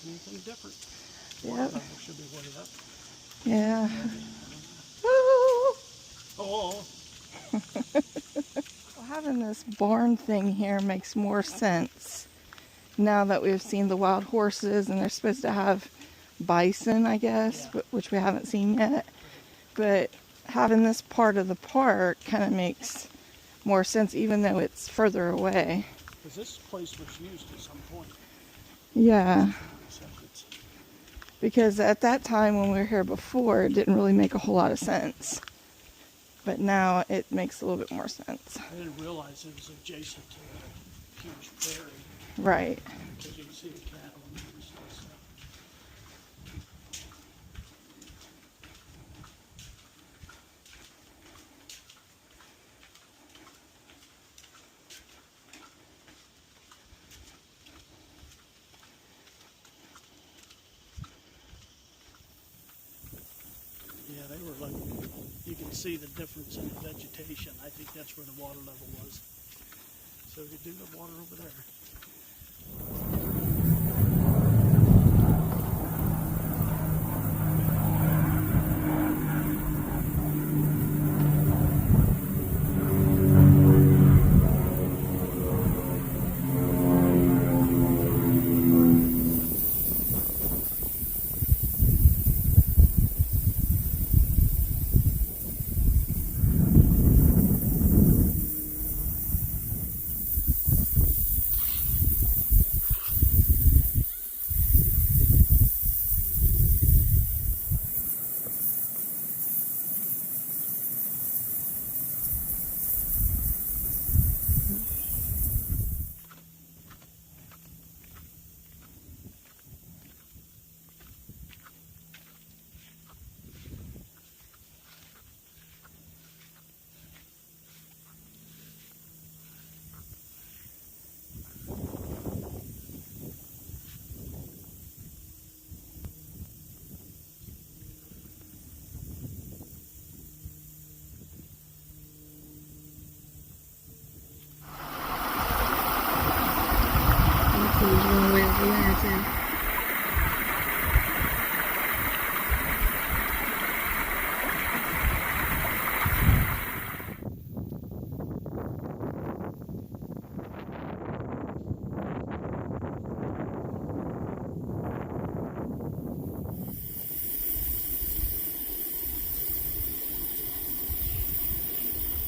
anything different. Yep. Water level should be way up. Yeah. Oh, Well, having this barn thing here makes more sense now that we've seen the wild horses, and they're supposed to have bison, I guess, yeah. which we haven't seen yet. But having this part of the park kind of makes more sense, even though it's further away. Because this place was used at some point. Yeah, Except it's, because at that time when we were here before, it didn't really make a whole lot of sense. But now it makes a little bit more sense. I didn't realize it was adjacent to a huge prairie. Right. Because you can see the cattle and stuff. Yeah, they were like, you can see the difference in the vegetation. I think that's where the water level was. So we could do the water over there.